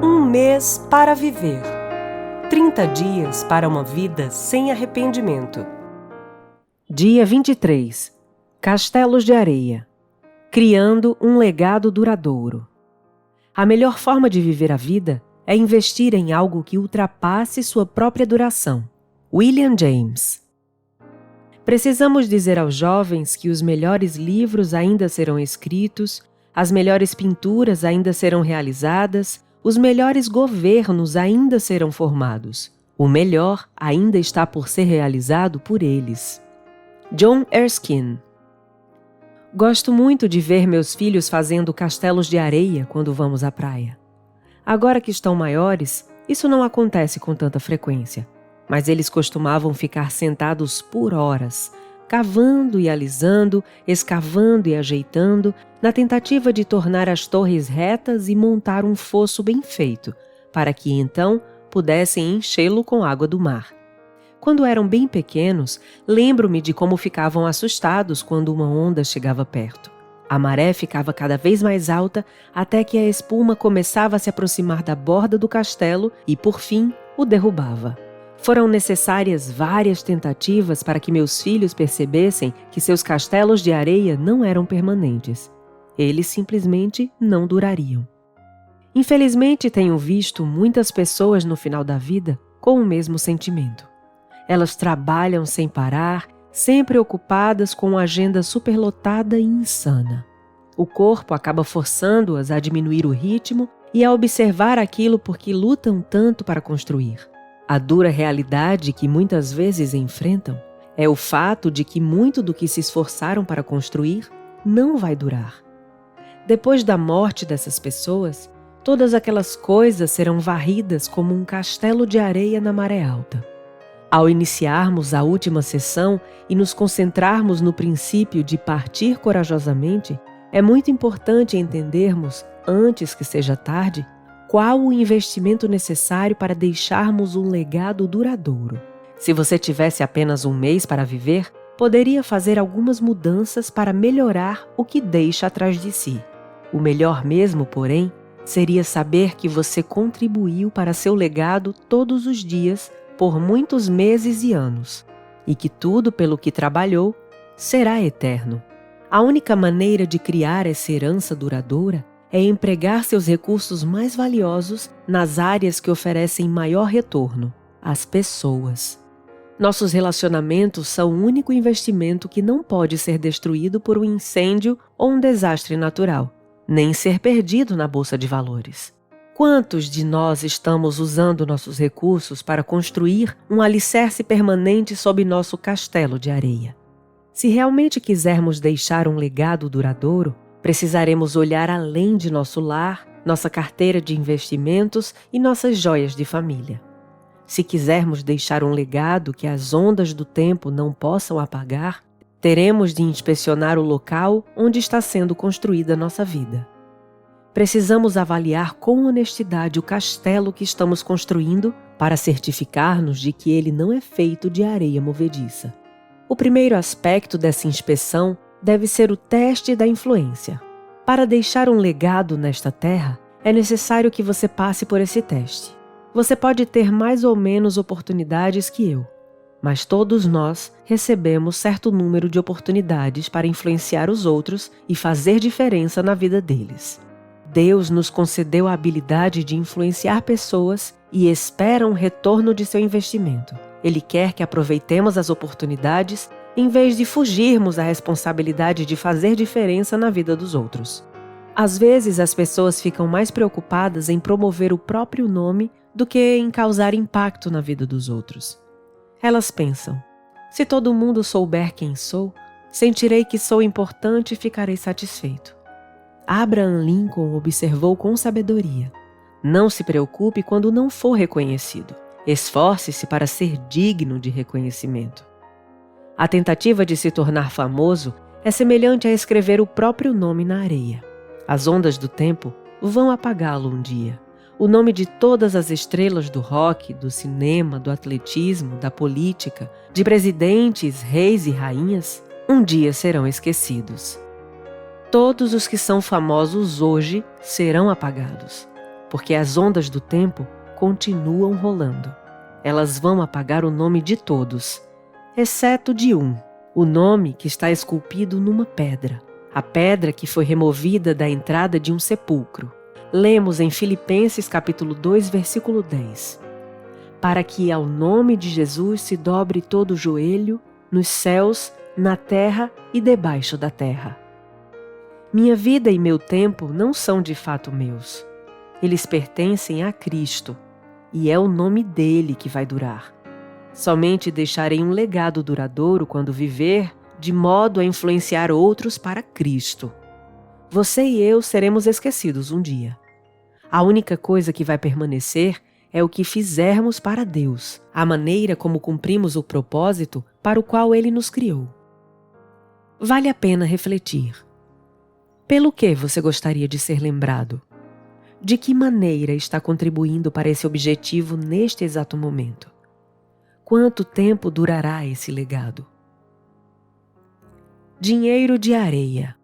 Um mês para viver. 30 dias para uma vida sem arrependimento. Dia 23. Castelos de areia. Criando um legado duradouro. A melhor forma de viver a vida é investir em algo que ultrapasse sua própria duração. William James. Precisamos dizer aos jovens que os melhores livros ainda serão escritos, as melhores pinturas ainda serão realizadas, os melhores governos ainda serão formados. O melhor ainda está por ser realizado por eles. John Erskine. Gosto muito de ver meus filhos fazendo castelos de areia quando vamos à praia. Agora que estão maiores, isso não acontece com tanta frequência, mas eles costumavam ficar sentados por horas, cavando e alisando, escavando e ajeitando, na tentativa de tornar as torres retas e montar um fosso bem feito, para que então pudessem enchê-lo com água do mar. Quando eram bem pequenos, lembro-me de como ficavam assustados quando uma onda chegava perto. A maré ficava cada vez mais alta até que a espuma começava a se aproximar da borda do castelo e, por fim, o derrubava. Foram necessárias várias tentativas para que meus filhos percebessem que seus castelos de areia não eram permanentes. Eles simplesmente não durariam. Infelizmente, tenho visto muitas pessoas no final da vida com o mesmo sentimento. Elas trabalham sem parar, sempre ocupadas com uma agenda superlotada e insana. O corpo acaba forçando-as a diminuir o ritmo e a observar aquilo por que lutam tanto para construir. A dura realidade que muitas vezes enfrentam é o fato de que muito do que se esforçaram para construir não vai durar. Depois da morte dessas pessoas, todas aquelas coisas serão varridas como um castelo de areia na maré alta. Ao iniciarmos a última sessão e nos concentrarmos no princípio de partir corajosamente, é muito importante entendermos, antes que seja tarde, qual o investimento necessário para deixarmos um legado duradouro. Se você tivesse apenas um mês para viver, poderia fazer algumas mudanças para melhorar o que deixa atrás de si. O melhor mesmo, porém, seria saber que você contribuiu para seu legado todos os dias, por muitos meses e anos, e que tudo pelo que trabalhou será eterno. A única maneira de criar essa herança duradoura é empregar seus recursos mais valiosos nas áreas que oferecem maior retorno, as pessoas. Nossos relacionamentos são o único investimento que não pode ser destruído por um incêndio ou um desastre natural, nem ser perdido na bolsa de valores. Quantos de nós estamos usando nossos recursos para construir um alicerce permanente sob nosso castelo de areia? Se realmente quisermos deixar um legado duradouro, precisaremos olhar além de nosso lar, nossa carteira de investimentos e nossas joias de família. Se quisermos deixar um legado que as ondas do tempo não possam apagar, teremos de inspecionar o local onde está sendo construída nossa vida. Precisamos avaliar com honestidade o castelo que estamos construindo para certificar-nos de que ele não é feito de areia movediça. O primeiro aspecto dessa inspeção deve ser o teste da influência. Para deixar um legado nesta terra, é necessário que você passe por esse teste. Você pode ter mais ou menos oportunidades que eu, mas todos nós recebemos certo número de oportunidades para influenciar os outros e fazer diferença na vida deles. Deus nos concedeu a habilidade de influenciar pessoas e espera um retorno de seu investimento. Ele quer que aproveitemos as oportunidades em vez de fugirmos à responsabilidade de fazer diferença na vida dos outros. Às vezes, as pessoas ficam mais preocupadas em promover o próprio nome do que em causar impacto na vida dos outros. Elas pensam: se todo mundo souber quem sou, sentirei que sou importante e ficarei satisfeito. Abraham Lincoln observou com sabedoria: não se preocupe quando não for reconhecido. Esforce-se para ser digno de reconhecimento. A tentativa de se tornar famoso é semelhante a escrever o próprio nome na areia. As ondas do tempo vão apagá-lo um dia. O nome de todas as estrelas do rock, do cinema, do atletismo, da política, de presidentes, reis e rainhas, um dia serão esquecidos. Todos os que são famosos hoje serão apagados. porque as ondas do tempo continuam rolando. Elas vão apagar o nome de todos, exceto de um, o nome que está esculpido numa pedra, a pedra que foi removida da entrada de um sepulcro. Lemos em Filipenses capítulo 2, versículo 10. Para que ao nome de Jesus se dobre todo o joelho, nos céus, na terra e debaixo da terra. Minha vida e meu tempo não são de fato meus. Eles pertencem a Cristo, e é o nome dele que vai durar. Somente deixarei um legado duradouro quando viver, de modo a influenciar outros para Cristo. Você e eu seremos esquecidos um dia. A única coisa que vai permanecer é o que fizermos para Deus, a maneira como cumprimos o propósito para o qual Ele nos criou. Vale a pena refletir. Pelo que você gostaria de ser lembrado? De que maneira está contribuindo para esse objetivo neste exato momento? Quanto tempo durará esse legado? Dinheiro de areia.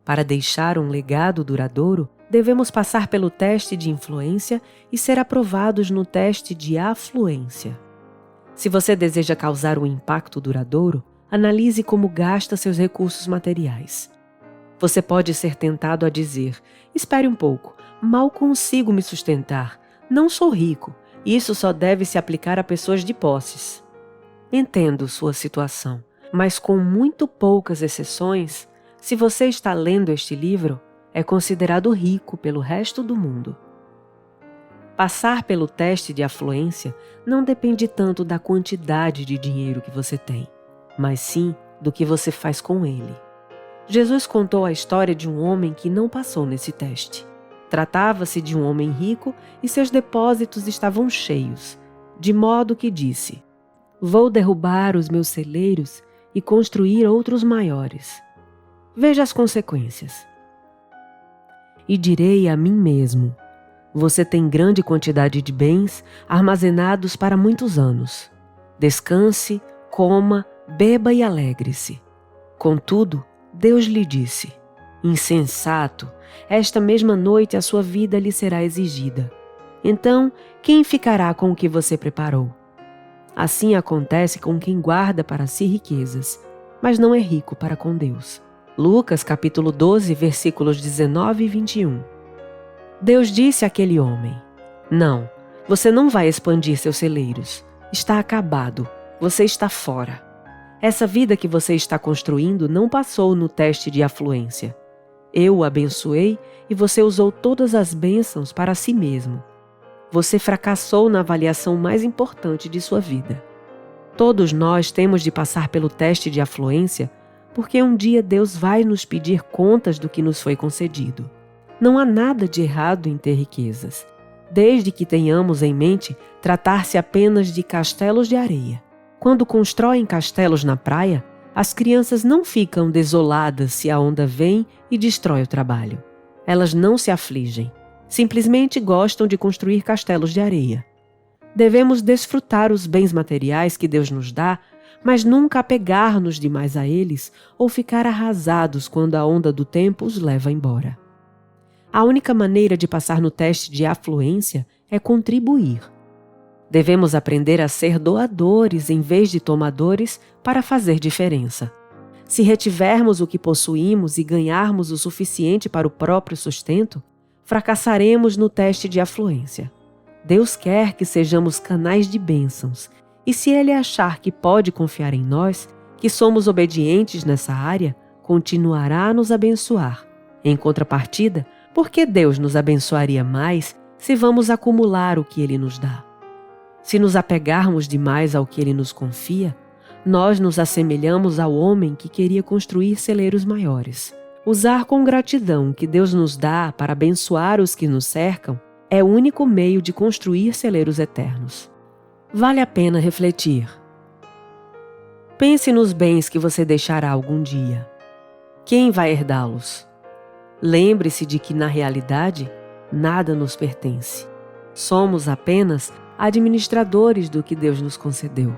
Para deixar um legado duradouro, devemos passar pelo teste de influência e ser aprovados no teste de afluência. Se você deseja causar um impacto duradouro, analise como gasta seus recursos materiais. Você pode ser tentado a dizer: espere um pouco, mal consigo me sustentar, não sou rico, isso só deve se aplicar a pessoas de posses. Entendo sua situação, mas com muito poucas exceções, se você está lendo este livro, é considerado rico pelo resto do mundo. Passar pelo teste de afluência não depende tanto da quantidade de dinheiro que você tem, mas sim do que você faz com ele. Jesus contou a história de um homem que não passou nesse teste. Tratava-se de um homem rico e seus depósitos estavam cheios, de modo que disse: vou derrubar os meus celeiros e construir outros maiores. Veja as consequências. E direi a mim mesmo: você tem grande quantidade de bens armazenados para muitos anos. Descanse, coma, beba e alegre-se. Contudo, Deus lhe disse: insensato, esta mesma noite a sua vida lhe será exigida. Então, quem ficará com o que você preparou? Assim acontece com quem guarda para si riquezas, mas não é rico para com Deus. Lucas capítulo 12, versículos 19 e 21. Deus disse àquele homem: não, você não vai expandir seus celeiros. Está acabado, você está fora. Essa vida que você está construindo não passou no teste de afluência. Eu o abençoei e você usou todas as bênçãos para si mesmo. Você fracassou na avaliação mais importante de sua vida. Todos nós temos de passar pelo teste de afluência, porque um dia Deus vai nos pedir contas do que nos foi concedido. Não há nada de errado em ter riquezas, desde que tenhamos em mente tratar-se apenas de castelos de areia. Quando constroem castelos na praia, as crianças não ficam desoladas se a onda vem e destrói o trabalho. Elas não se afligem, simplesmente gostam de construir castelos de areia. Devemos desfrutar os bens materiais que Deus nos dá, mas nunca apegar-nos demais a eles ou ficar arrasados quando a onda do tempo os leva embora. A única maneira de passar no teste de afluência é contribuir. Devemos aprender a ser doadores em vez de tomadores para fazer diferença. Se retivermos o que possuímos e ganharmos o suficiente para o próprio sustento, fracassaremos no teste de afluência. Deus quer que sejamos canais de bênçãos, e se Ele achar que pode confiar em nós, que somos obedientes nessa área, continuará a nos abençoar. Em contrapartida, por que Deus nos abençoaria mais se vamos acumular o que Ele nos dá? Se nos apegarmos demais ao que Ele nos confia, nós nos assemelhamos ao homem que queria construir celeiros maiores. Usar com gratidão o que Deus nos dá para abençoar os que nos cercam é o único meio de construir celeiros eternos. Vale a pena refletir. Pense nos bens que você deixará algum dia. Quem vai herdá-los? Lembre-se de que, na realidade, nada nos pertence. Somos apenas administradores do que Deus nos concedeu.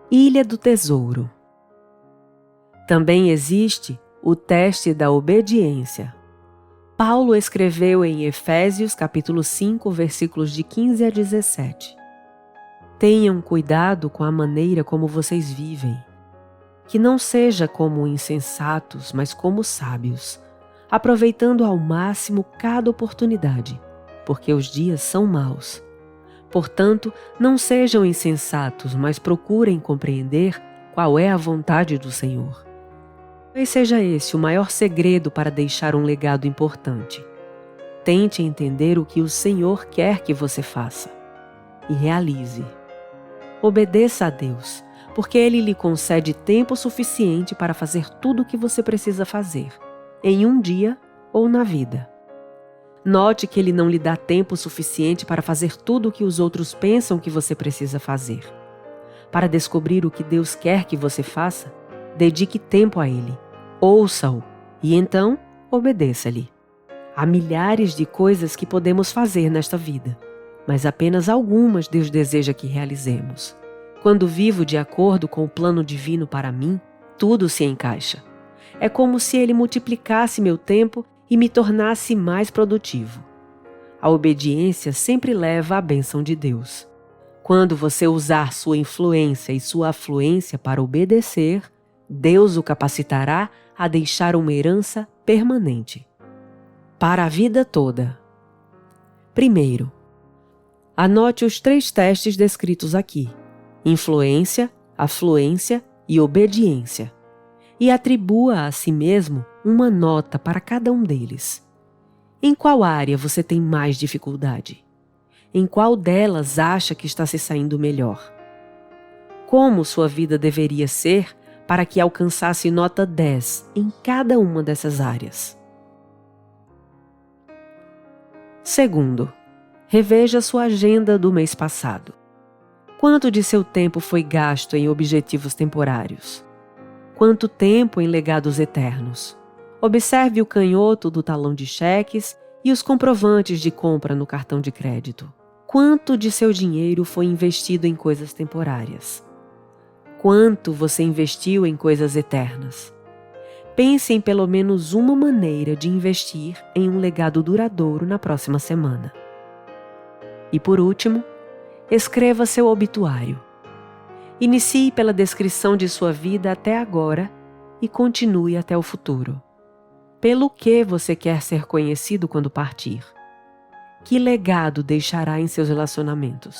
Ilha do Tesouro. Também existe o teste da obediência. Paulo escreveu em Efésios capítulo 5, versículos de 15 a 17. Tenham cuidado com a maneira como vocês vivem, que não seja como insensatos, mas como sábios, aproveitando ao máximo cada oportunidade, porque os dias são maus. Portanto, não sejam insensatos, mas procurem compreender qual é a vontade do Senhor. Talvez seja esse o maior segredo para deixar um legado importante. Tente entender o que o Senhor quer que você faça e realize. Obedeça a Deus, porque Ele lhe concede tempo suficiente para fazer tudo o que você precisa fazer, em um dia ou na vida. Note que Ele não lhe dá tempo suficiente para fazer tudo o que os outros pensam que você precisa fazer. Para descobrir o que Deus quer que você faça, dedique tempo a Ele, ouça-o e então obedeça-lhe. Há milhares de coisas que podemos fazer nesta vida, mas apenas algumas Deus deseja que realizemos. Quando vivo de acordo com o plano divino para mim, tudo se encaixa. É como se Ele multiplicasse meu tempo e me tornasse mais produtivo. A obediência sempre leva à bênção de Deus. Quando você usar sua influência e sua afluência para obedecer, Deus o capacitará a deixar uma herança permanente. Para a vida toda. Primeiro, anote os 3 testes descritos aqui: influência, afluência e obediência, e atribua a si mesmo uma nota para cada um deles. Em qual área você tem mais dificuldade? Em qual delas acha que está se saindo melhor? Como sua vida deveria ser para que alcançasse nota 10 em cada uma dessas áreas? Segundo, reveja sua agenda do mês passado. Quanto de seu tempo foi gasto em objetivos temporários? Quanto tempo em legados eternos? Observe o canhoto do talão de cheques e os comprovantes de compra no cartão de crédito. Quanto de seu dinheiro foi investido em coisas temporárias? Quanto você investiu em coisas eternas? Pense em pelo menos uma maneira de investir em um legado duradouro na próxima semana. E por último, escreva seu obituário. Inicie pela descrição de sua vida até agora e continue até o futuro. Pelo que você quer ser conhecido quando partir? Que legado deixará em seus relacionamentos?